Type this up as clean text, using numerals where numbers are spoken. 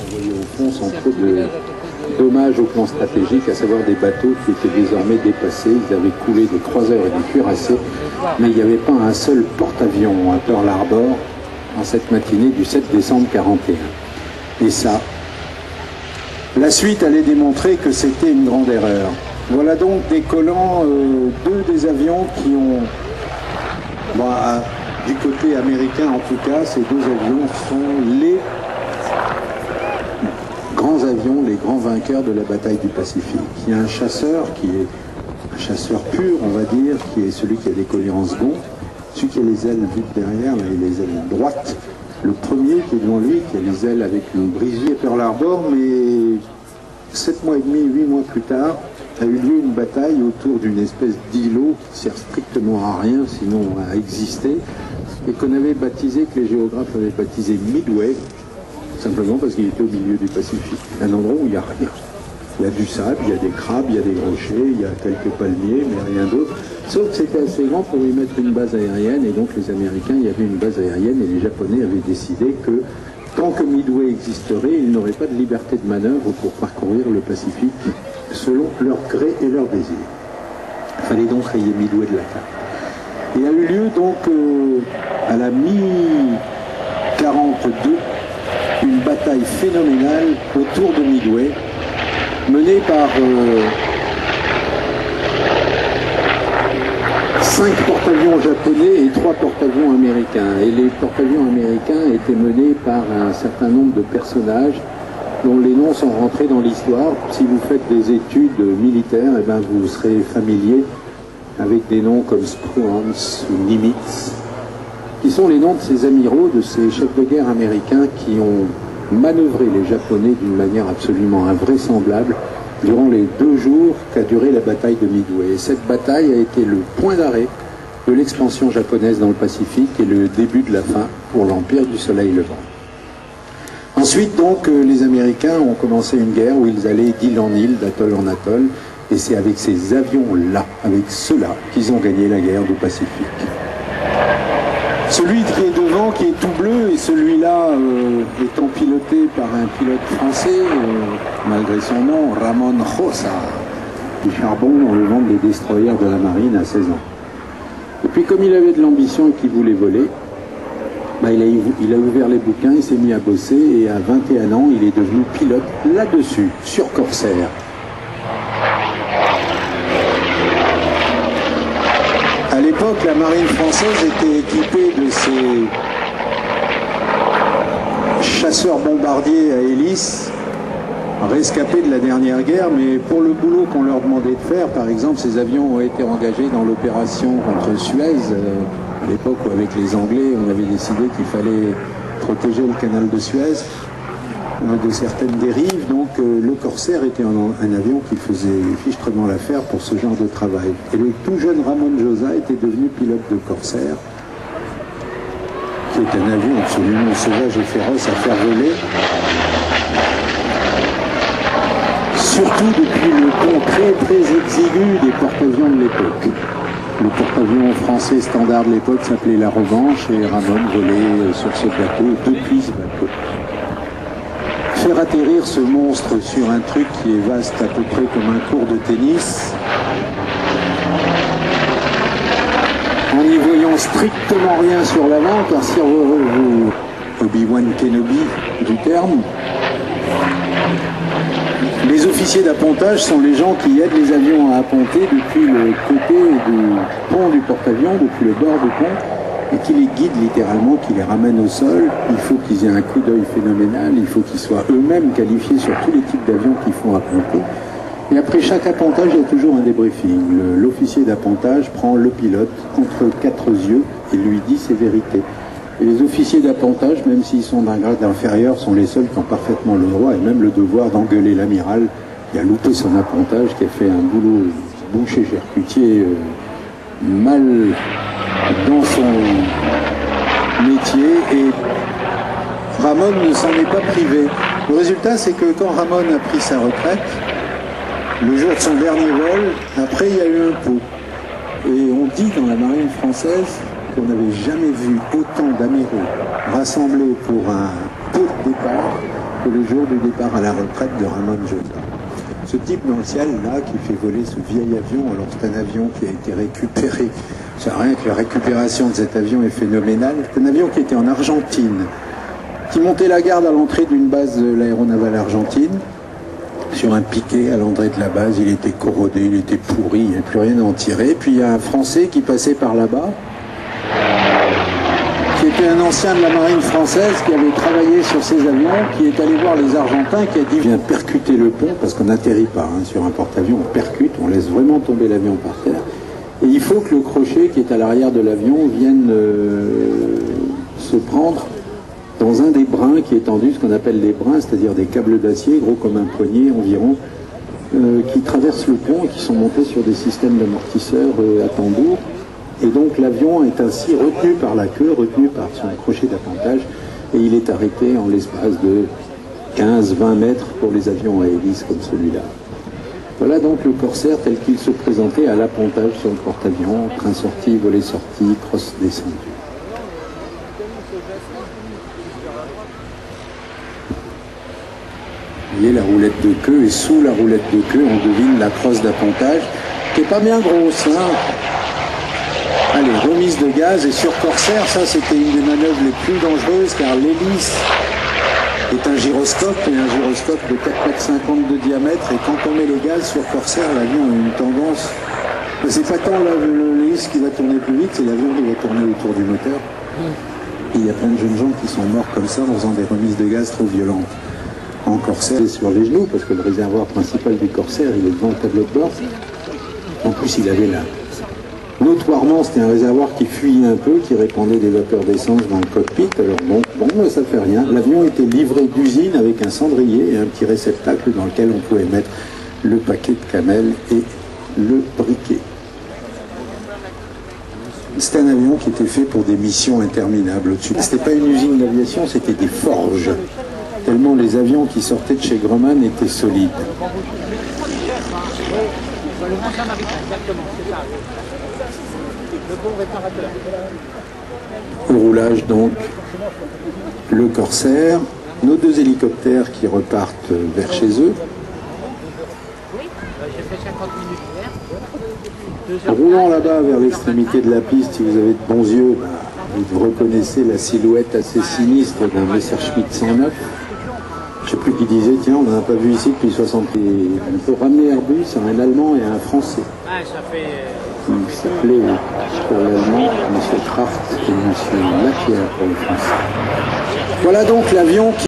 Vous voyez au fond sans trop de dommages au plan stratégique, à savoir des bateaux qui étaient désormais dépassés. Ils avaient coulé des croiseurs et des cuirassés, mais il n'y avait pas un seul porte-avions à Pearl Harbor en cette matinée du 7 décembre 1941. Et ça, la suite allait démontrer que c'était une grande erreur. Voilà donc décollant deux des avions qui ont, du côté américain en tout cas, ces deux avions sont les grands avions, les grands vainqueurs de la bataille du Pacifique. Il y a un chasseur qui est un chasseur pur, on va dire, qui est celui qui a décollé en second. Celui qui a les ailes vues derrière, là, il a les ailes droites. Le premier qui est devant lui, qui a les ailes avec une brisée Pearl Harbor, mais 7 mois et demi, 8 mois plus tard, a eu lieu une bataille autour d'une espèce d'îlot qui sert strictement à rien, sinon à exister, et qu'on avait baptisé, que les géographes avaient baptisé Midway, simplement parce qu'il était au milieu du Pacifique. Un endroit où il n'y a rien. Il y a du sable, il y a des crabes, il y a des rochers, il y a quelques palmiers, mais rien d'autre. Sauf que c'était assez grand pour y mettre une base aérienne, et donc les Américains, il y avait une base aérienne, et les Japonais avaient décidé que tant que Midway existerait, ils n'auraient pas de liberté de manœuvre pour parcourir le Pacifique selon leur gré et leur désir. Il fallait donc rayer Midway de la carte. Et a eu lieu donc à la mi-42 une bataille phénoménale autour de Midway, menée par 5 porte-avions japonais et 3 porte-avions américains. Et les porte-avions américains étaient menés par un certain nombre de personnages dont les noms sont rentrés dans l'histoire. Si vous faites des études militaires, eh ben vous serez familier avec des noms comme Spruance ou Nimitz, qui sont les noms de ces amiraux, de ces chefs de guerre américains qui ont manœuvré les Japonais d'une manière absolument invraisemblable durant les 2 jours qu'a duré la bataille de Midway. Et cette bataille a été le point d'arrêt de l'expansion japonaise dans le Pacifique et le début de la fin pour l'Empire du Soleil Levant. Ensuite, donc, les Américains ont commencé une guerre où ils allaient d'île en île, d'atoll en atoll, et c'est avec ces avions-là, avec ceux-là, qu'ils ont gagné la guerre du Pacifique. Celui qui est devant, qui est tout bleu, et celui-là étant piloté par un pilote français, malgré son nom, Ramon Rosa, du charbon dans le ventre des destroyers de la marine à 16 ans. Et puis comme il avait de l'ambition et qu'il voulait voler, il a ouvert les bouquins, il s'est mis à bosser, et à 21 ans, il est devenu pilote là-dessus, sur Corsair. À l'époque, la marine française était équipée de ces chasseurs bombardiers à hélice, rescapés de la dernière guerre, mais pour le boulot qu'on leur demandait de faire, par exemple, ces avions ont été engagés dans l'opération contre Suez, à l'époque où avec les Anglais, on avait décidé qu'il fallait protéger le canal de Suez de certaines dérives, donc le Corsair était un avion qui faisait fichtrement l'affaire pour ce genre de travail. Et le tout jeune Ramon Josa était devenu pilote de Corsair, qui est un avion absolument sauvage et féroce à faire voler, surtout depuis le ton très très exigu des porte-avions de l'époque. Le porte-avions français standard de l'époque s'appelait La Revanche, et Ramon volait sur ce bateau, depuis ce bateau. Faire atterrir ce monstre sur un truc qui est vaste à peu près comme un court de tennis, en n'y voyant strictement rien sur l'avant, car si vous Obi-Wan Kenobi du terme, les officiers d'appontage sont les gens qui aident les avions à apponter depuis le côté du pont du porte-avions, depuis le bord du pont, et qui les guident littéralement, qui les ramènent au sol. Il faut qu'ils aient un coup d'œil phénoménal, il faut qu'ils soient eux-mêmes qualifiés sur tous les types d'avions qu'ils font apponter. Et après chaque appontage, il y a toujours un débriefing. L'officier d'appontage prend le pilote entre 4 yeux et lui dit ses vérités. Et les officiers d'appontage, même s'ils sont d'un grade inférieur, sont les seuls qui ont parfaitement le droit et même le devoir d'engueuler l'amiral qui a loupé son appontage, qui a fait un boulot boucher-charcutier mal dans son métier, et Ramon ne s'en est pas privé. Le résultat, c'est que quand Ramon a pris sa retraite, le jour de son dernier vol, après il y a eu un pot. Et on dit dans la marine française qu'on n'avait jamais vu autant d'amiraux rassemblés pour un pot de départ que le jour du départ à la retraite de Ramon Jota. Ce type dans le ciel, là, qui fait voler ce vieil avion, alors c'est un avion qui a été récupéré. C'est rien que la récupération de cet avion est phénoménale. C'est un avion qui était en Argentine, qui montait la garde à l'entrée d'une base de l'aéronavale argentine, sur un piquet à l'entrée de la base. Il était corrodé, il était pourri, il n'y avait plus rien à en tirer. Puis il y a un Français qui passait par là-bas, qui était un ancien de la marine française, qui avait travaillé sur ces avions, qui est allé voir les Argentins, qui a dit: viens percuter le pont, parce qu'on n'atterrit pas sur un porte-avions, on percute, on laisse vraiment tomber l'avion par terre. Et il faut que le crochet qui est à l'arrière de l'avion vienne se prendre dans un des brins qui est tendu, ce qu'on appelle des brins, c'est-à-dire des câbles d'acier, gros comme un poignet environ, qui traversent le pont et qui sont montés sur des systèmes d'amortisseurs à tambour. Et donc l'avion est ainsi retenu par la queue, retenu par son crochet d'appontage, et il est arrêté en l'espace de 15-20 mètres pour les avions à hélice comme celui-là. Voilà donc le Corsair tel qu'il se présentait à l'appontage sur le porte-avions, train sorti, volet sorti, crosse descendu. Vous voyez la roulette de queue, et sous la roulette de queue, on devine la crosse d'appontage, qui n'est pas bien grosse, hein. Allez, remise de gaz, et sur Corsair, ça c'était une des manœuvres les plus dangereuses, car l'hélice est un gyroscope, et un gyroscope de 4,50 m de diamètre, et quand on met les gaz sur Corsair, l'avion a une tendance, c'est pas tant l'hélice qui va tourner plus vite, c'est l'avion qui va tourner autour du moteur. Et il y a plein de jeunes gens qui sont morts comme ça en faisant des remises de gaz trop violentes. En Corsair, c'est sur les genoux, parce que le réservoir principal du Corsair, il est devant le tableau de bord. En plus, il avait là. Notoirement, c'était un réservoir qui fuyait un peu, qui répandait des vapeurs d'essence dans le cockpit. Alors bon, ça fait rien. L'avion était livré d'usine avec un cendrier et un petit réceptacle dans lequel on pouvait mettre le paquet de camel et le briquet. C'était un avion qui était fait pour des missions interminables au-dessus. C'était pas une usine d'aviation, c'était des forges. Tellement les avions qui sortaient de chez Grumman étaient solides. Au roulage donc, le Corsair, nos deux hélicoptères qui repartent vers chez eux. Roulant là-bas vers l'extrémité de la piste, si vous avez de bons yeux, vous reconnaissez la silhouette assez sinistre d'un Messerschmitt 109. Je ne sais plus qui disait, tiens, on n'en a pas vu ici depuis 60 ans. On peut ramener Airbus à un Allemand et à un Français. Ah, ça fait... Il s'appelait pour l'Allemand M. Kraft et M. Lapierre pour le Français. Voilà donc l'avion qui